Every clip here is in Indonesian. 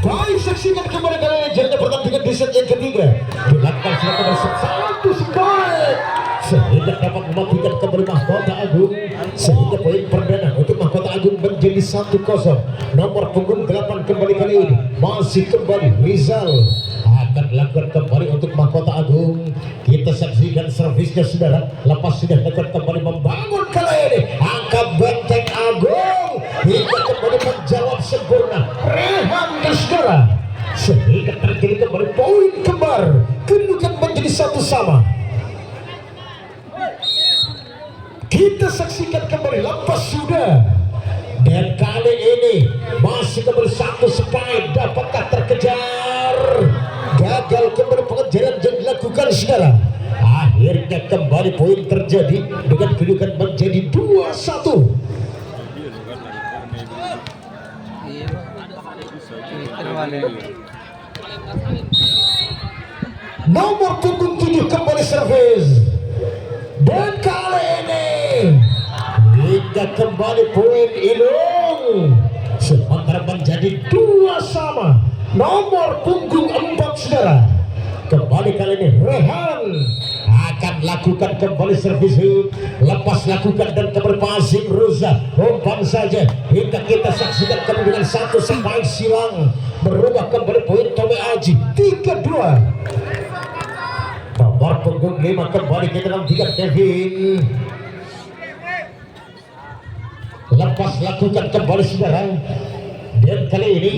Baik, saksikan kembali kalian jadinya pertandingan di set yang ketiga. Dilakukan sudah kembali satu sekali sehingga dapat mematikan kembali Mahkota Agung, sehingga poin perdana untuk Mahkota Agung menjadi 1-0. Nomor punggung 8 kembali kali ini masih kembali Rizal akan dilakukan kembali untuk Mahkota Agung. Kita saksikan servisnya saudara, lepas sudah dekat kembali membangun kali ini angkat benteng Agung hingga kembali menjawab sempurna Rehan saudara, sehingga terjadi kembali poin kembar, kedudukan menjadi 1-1. Kita saksikan kembali lepas sudah, dan kali ini masih kembali satu spike. Dapatkah terkejar? Gagal kembali pengejaran yang dilakukan saudara. Akhirnya kembali poin terjadi dengan kedudukan menjadi 2-1. Nomor punggung 7 kembali servis, dan kali ini hingga kembali poin Ilung, sementara menjadi 2-2. Nomor punggung 4 saudara, kembali kali ini Rehan akan lakukan kembali servis, lepas lakukan dan kembali passing Ruza umpan saja hingga kita saksikan kembali dengan satu spike silang berubah kembali poin Tommy Aji 3-2. Nomor punggung 5 kembali kita nantikan Kevin, lepas lakukan kembali saudara, dan kali ini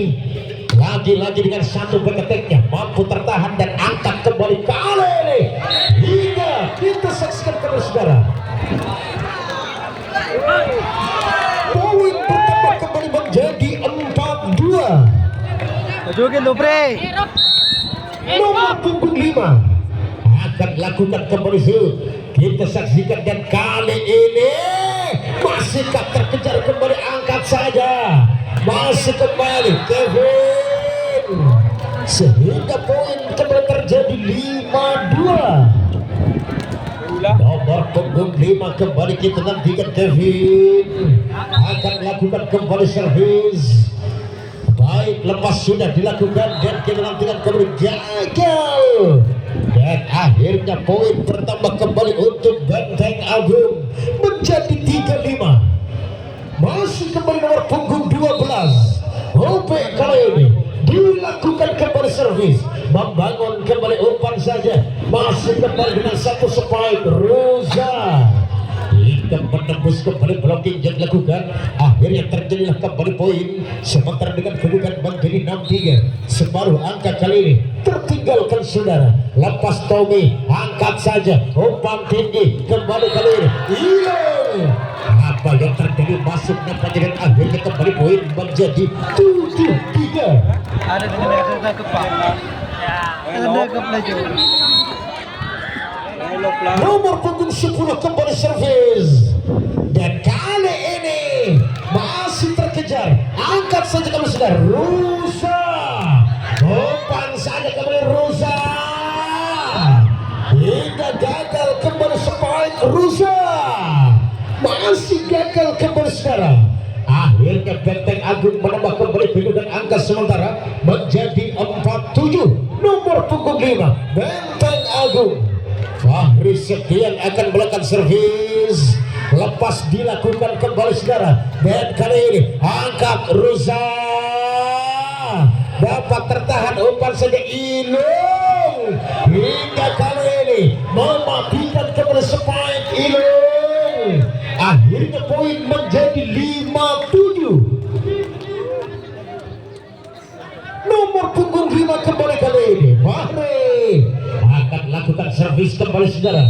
lagi-lagi dengan satu beketeknya mampu tertahan dan angkat kembali kali ini hingga kita saksikan kembali saudara, poin bertambah kembali menjadi 4-2. Tunjukin lu bre. Nomor punggung 5 akan lakukan kembali shoot, kita saksikan, dan kali ini masihkah terkejar kembali, angkat saja, masih kembali Kevin, sehingga poin kembali terjadi 5-2. Nomor punggung 5 kembali kita nantikan Kevin akan lakukan kembali servis. Baik, lepas sudah dilakukan dan kita nantikan kembali gagal, dan akhirnya poin bertambah kembali untuk Benteng Agung menjadi 3-5. Masih kembali nomor punggung 12 OP kali ini dilakukan kembali servis, membangun kembali umpan saja, masih kembali dengan satu spike Rosa hingga menembus kembali blocking yang dilakukan. Akhirnya terjadilah kembali poin, sementara dengan kedudukan menjadi 6-3. Separuh angka kali ini tertinggalkan saudara. Lepas Tommy angkat saja, umpan tinggi kembali kali ini hilang. Apa yang terjadi, masuk nampaknya, dan akhirnya kembali poin menjadi 7-3. Ada dengan nangkep Pak. Ada nangkep lagi. Nomor punggung 10 kembali servis, dan kali ini masih terkejar, angkat saja kembali saudara Rusa, umpan saja kembali Rusa hingga gagal kembali spike Rusa, masih gagal kembali saudara. Akhirnya Benteng Agung menambah kembali kedudukan angka sementara menjadi 4-7. Nomor punggung 5 Benteng Agung Fahri Septian akan melakukan servis, lepas dilakukan kembali saudara, dan kali ini angkat Ruza, dapat tertahan umpan saja Ilung hingga kali ini mematikan kembali spike Ilung. Akhirnya poin menjadi 5-7. Nomor punggung 5 kembali kali ini Fahri akan lakukan servis kembali saudara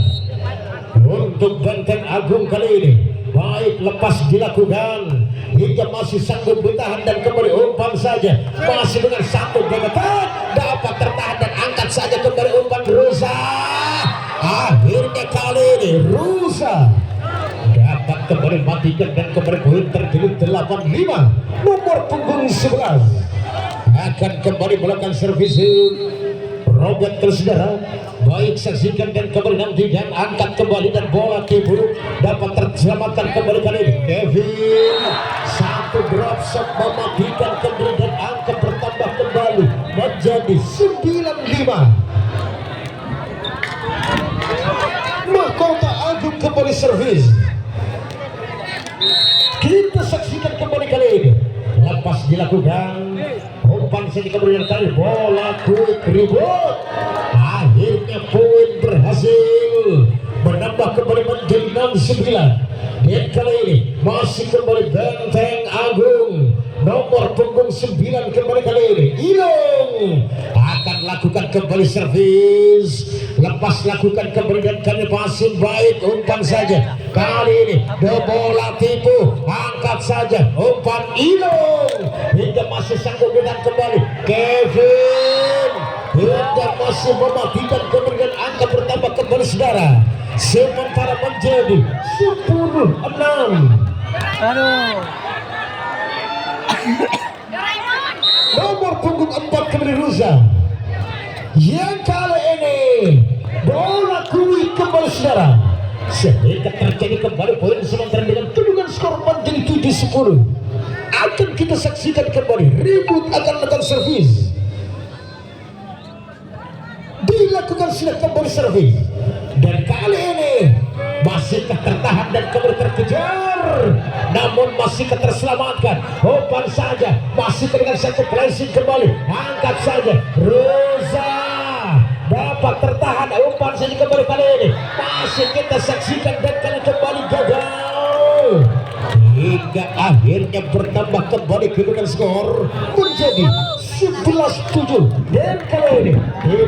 untuk Benteng Agung kali ini. Baik, lepas dilakukan hingga masih sanggup ditahan dan kembali umpan saja, masih dengan satu beketan dapat tertahan dan angkat saja kembali umpan Rusa. Akhirnya kali ini Rusa dapat kembali matikan dan kembali poin terjadi 8-5. Nomor punggung 11 akan kembali melakukan servis Robert saudara. Baik, saksikan dan kembali nanti, dan angkat kembali, dan bola keburu dapat terselamatkan kembali kali ini Kevin, satu drop shot mematikan kembali, dan angka bertambah kembali kembali menjadi 95. Mahkota Agung kembali servis. Kita saksikan kembali kali ini. Lepas dilakukan umpan sini kemudian kali bola quick rebound. Akhirnya poin berhasil menambah kembali menjadi 69. Dan kali ini masih kembali Benteng Agung nomor punggung 9 kembali kali ini. Ilung akan lakukan kembali servis. Lepas lakukan kembali dan kali pasir baik umpan saja. Kali ini bola tipu angkat saja umpan Ilung hingga masih sanggup dengan kembali Kevin hingga masih mematikan kemudian angka bertambah kembali saudara. Sementara menjadi 10-6. Aduh. Nomor punggung 4 kembali Ruza. Yang kali ini bola kuih kembali saudara. Sehingga terjadi kembali poin sementara dengan kedudukan skor menjadi 7-10. Akan kita saksikan kembali ribut akan melakukan servis. Dilakukan sudah kembali servis. Dan kali ini masih tertahan dan kembali terkejar, namun masih terselamatkan. Umpan saja masih dengan satu flashing kembali, angkat saja Rosa dapat tertahan. Umpan saja kembali kali ini masih kita saksikan dan kembali gagal hingga akhirnya bertambah kembali kedudukan skor menjadi 11-7. Dan kali ini tim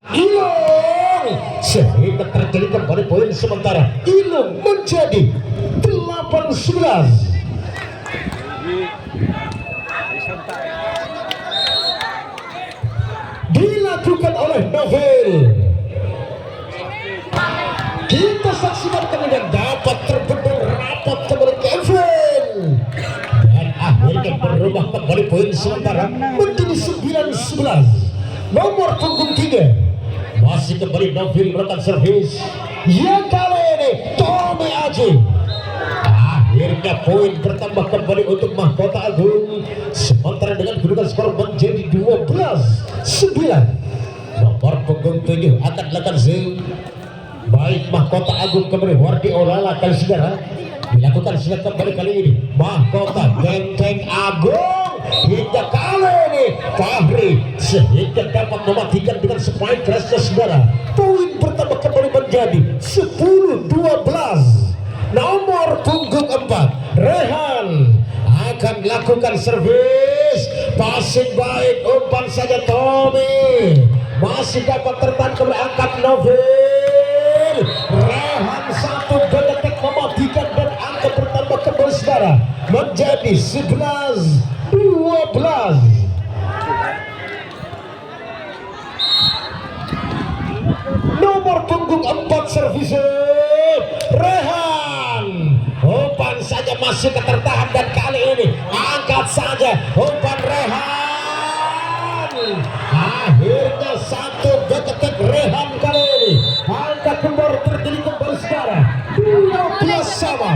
Ilung sehingga terjadi kembali poin sementara Ilung menjadi 8-11. Dilakukan oleh Novel. Kita saksikan kemudian dapat terbentur rapat kembali Kevin dan akhirnya berubah kembali poin sementara menjadi 9-11. Nomor punggung 3 masih kembali Novil melakukan servis. Yang kali ini Tommy Aji. Akhirnya poin bertambah kembali untuk Mahkota Agung. Sementara dengan kedudukan skor menjadi 12-9. Nomor punggung 7 akan melakukan zoom. Baik Mahkota Agung kembali Wardi Olala kali saudara. Dilakukan sudah kembali kali ini Mahkota Benteng Agung. Hingga kali ini Fahri sehingga dapat mematikan dengan spike kerasnya saudara. Poin bertambah kembali menjadi 10-12. Nomor punggung 4 Rehan akan lakukan servis. Passing baik umpan saja Tommy masih dapat tertahan kembali angkat Novel. Rehan satu detik mematikan dan angka bertambah kembali saudara menjadi 11-12. Nomor punggung 4 servis Rehan. Umpan saja masih tertahan dan kali ini angkat saja umpan Rehan. Akhirnya satu detik Rehan kali ini angkat kembali terjadi kembali sekarang 12 sama.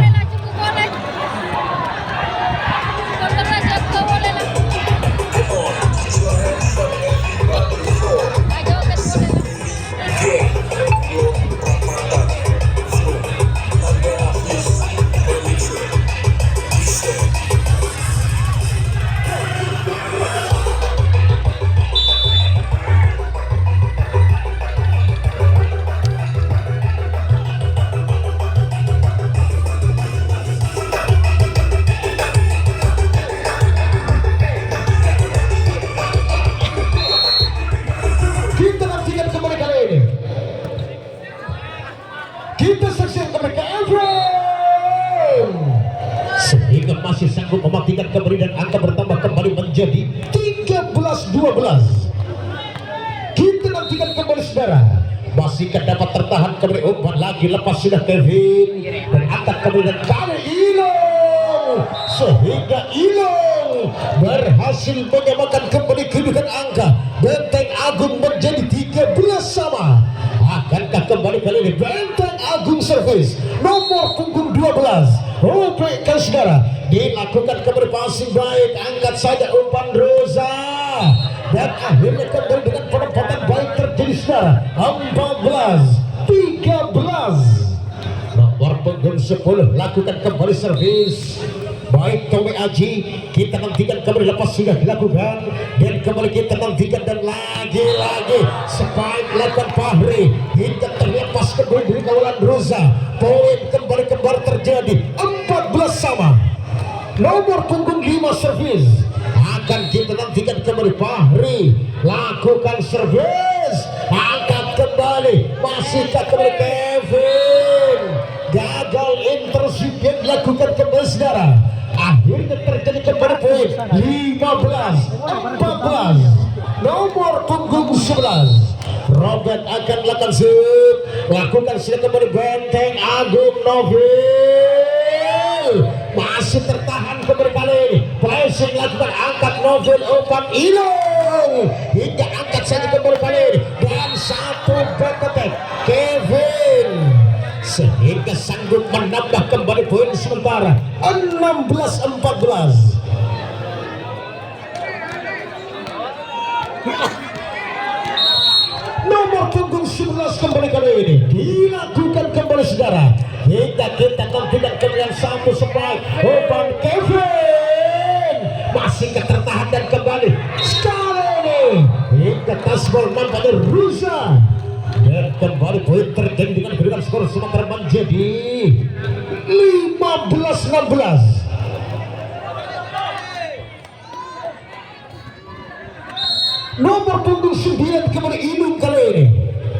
masih sanggup mematikan kembali dan angka bertambah kembali menjadi 13-12. Kita nantikan kembali saudara, masih dapat tertahan kembali umpan lagi, lepas sudah Kevin dan angkat kembali dan kali Ilong, sehingga Ilong berhasil menyamakan kembali kedudukan angka. Benteng Agung menjadi 13 sama. Akankah kembali kali ini Benteng Agung servis nomor punggung 12 oke saudara, dilakukan kembali passing baik, angkat saja umpan Roza dan akhirnya kembali dengan penempatan baik terjadi saudara. 14-13 nomor punggung 10 lakukan kembali servis baik Tommy Aji. Kita nantikan kembali lepas sudah dilakukan dan kembali kita nantikan dan lagi-lagi spike lakukan Fahri hingga terlepas kembali dari kawalan Roza. Poin kembali terjadi 14 sama. Nomor punggung 5 servis akan kita nantikan kembali Fahri lakukan servis, angkat kembali, masih kembali Kevin, gagal intersip yang dilakukan kembali saudara. Akhirnya terjadi kembali poin 15-14. Nomor punggung 11 Robert akan melakukan shoot, lakukan sudah kembali Benteng Agung Novel masih tertahan kembali kali ini, pressing lakukan, angkat Novel, umpan Ilong hingga angkat saja kembali kali ini dan satu back attack Kevin sehingga sanggup menambah kembali poin sementara 16-14. Nomor punggung 11 kembali kali ini dilakukan kembali saudara hingga kita nantikan kembali satu spike umpan Kevin masih ketertahan dan kembali sekali ini hingga tasbol nampaknya Rusa dan kembali poin terjadi dengan kedudukan skor sementara menjadi 15-16. Nomor punggung 9 kembali Ilung kali ini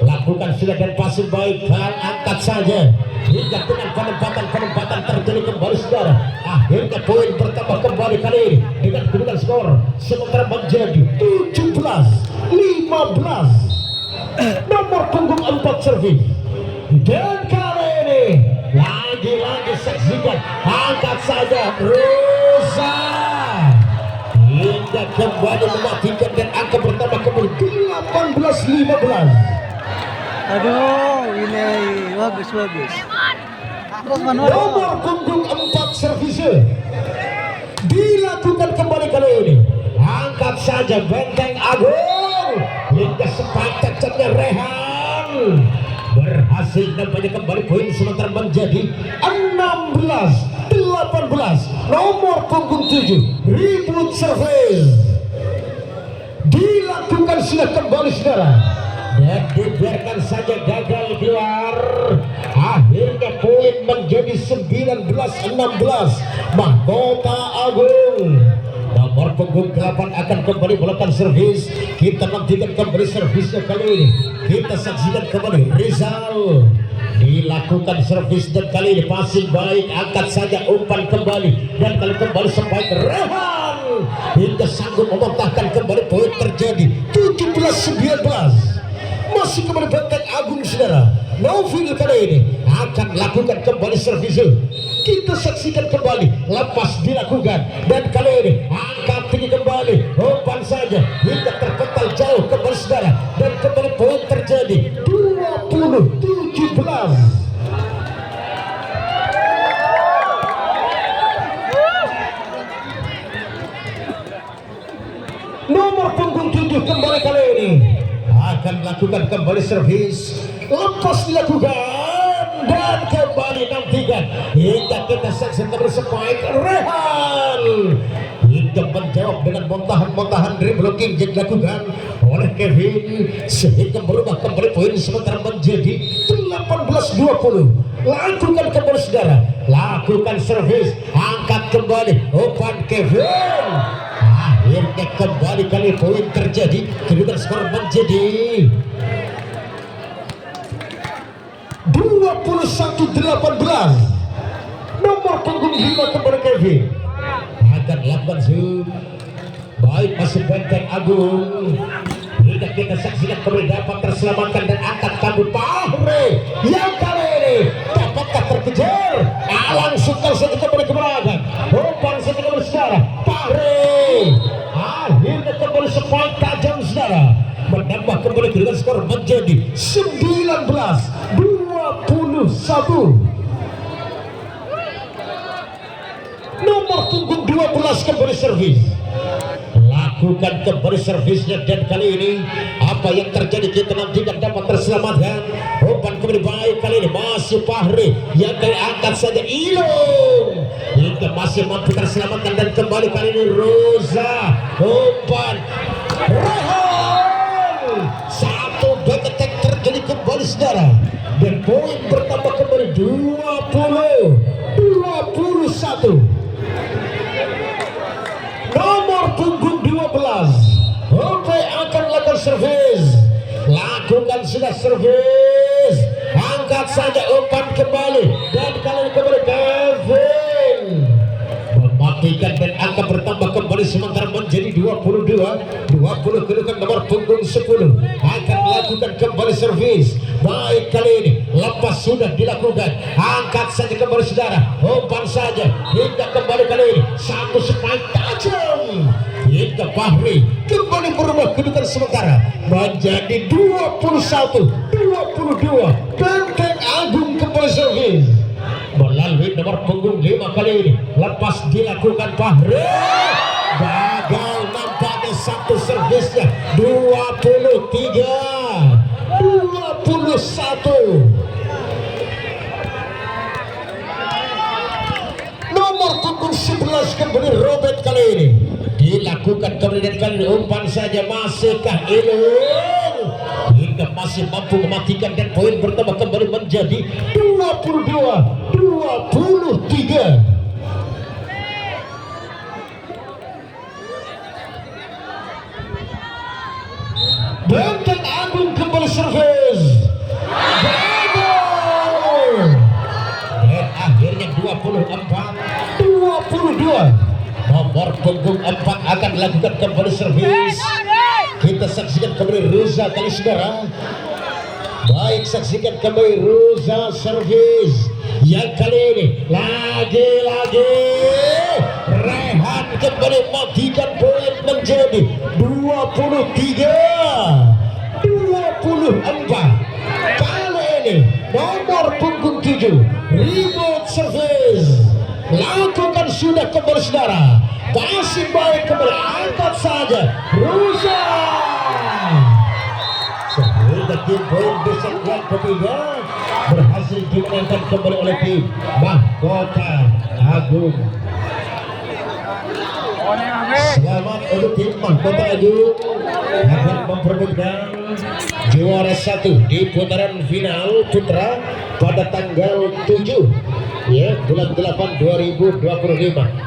lakukan sudah dan pasir baik dan angkat saja hingga dengan penempatan terjadi kembali saudara. Akhirnya poin bertambah kembali kali ini dengan kedudukan skor sementara menjadi 17-15. Nomor punggung 4 servis dan kali ini lagi-lagi saksikan, angkat saja Rosa hingga kembali mematikan dan angka bertambah kembali 18-15. Aduh, ini bagus. Nomor punggung 4 servis dilakukan kembali kali ini, angkat saja Benteng Agung hingga sempat cacatnya Rehan berhasil nampaknya kembali poin sementara menjadi 16-18. Nomor punggung 7 ribut servis dilakukan sudah kembali saudara dan dibiarkan saja gagal keluar. Akhirnya poin menjadi 19-16 Mahkota Agung. Nomor punggung 8 akan kembali melakukan servis. Kita nantikan kembali servisnya kali ini. Kita saksikan kembali Rizal dilakukan servis dan kali ini passing baik, angkat saja umpan kembali dan kali kembali sampai Rehan hingga sanggup mematahkan kembali poin terjadi 17-19. Masih kembali Benteng Agung saudara. Novil kali ini akan lakukan kembali servis. Kita saksikan kembali lepas dilakukan dan kali ini angkat tinggi kembali, umpan saja hingga terpental jauh kembali saudara dan kembali poin terjadi 20-17. Nomor punggung 7 kembali kali ini akan lakukan kembali servis, lepas dilakukan dan kembali nantikan hingga kita saksikan spike Rehan hingga menjawab dengan montahan reblocking yang dilakukan oleh Kevin sehingga berubah kembali poin sementara menjadi 18-20. Lakukan kembali saudara, lakukan servis, angkat kembali umpan Kevin. Akhirnya kembali kali poin terjadi, kedudukan skor menjadi 21-18. Nomor punggung 5 kembali Kevin lakukan zoom. Baik, masih Benteng Agung. Hingga kita saksikan kembali dapat terselamatkan dan angkat kabut Fahri yang kali ini dapatkah terkejar. Langsung saja kembali ke belakang. Umpan saja kembali saudara. Fahri akhirnya kembali spike tajam saudara. Menambah kembali dengan skor menjadi 19-21. Nomor punggung 12 kembali servis. Lakukan kembali servisnya dan kali ini apa yang terjadi kita nantikan dapat terselamatkan. Umpan kembali baik kali ini masih Fahri yang kali angkat saja Ilung hingga masih mampu terselamatkan dan kembali kali ini Roza. Umpan Rehan satu back attack terjadi kembali saudara dan poin bertambah kembali 20-21. Nomor punggung 12 Oke akan lakukan servis. Lakukan sudah servis. Angkat saja umpan kembali. Dan kali ini kembali Kevin mematikan dan angka bertambah kembali sementara menjadi 22 kedudukan nomor punggung 10 akan melakukan kembali servis. Baik kali ini lepas sudah dilakukan. Angkat saja kembali saudara. Umpan saja hingga kembali kali ini satu spike tajam hingga Fahri kembali berubah kedudukan sementara menjadi 21-22. Benteng Agung kembali servis melalui nomor punggung 5 kali ini. Lepas dilakukan Fahri gagal nampaknya satu servisnya. 23-21. Nomor punggung 11 kembali Robert kali ini dilakukan kemudian kali ini umpan saja masihkah Ilung hingga masih mampu mematikan dan poin bertambah kembali menjadi 22-23. Benteng Agung kembali servis. Dan akhirnya 24-22. Nomor punggung 4 akan dilakukan kembali servis. Kita saksikan kembali Ruza kali saudara. Baik, saksikan kembali Ruza servis yang kali ini lagi-lagi Rehan kembali matikan poin menjadi 23-24. Kali ini nomor punggung 7 remote service lakukan sudah kembali saudara. Masih baik kembali angkat saja Ruza. Sehingga tim poin besar yang ketiga berhasil dimenangkan kembali oleh tim Mahkota Agung. Selamat untuk tim Mahkota Agung akan memperebutkan juara 1 di putaran final putra pada tanggal 7 bulan 8 2025.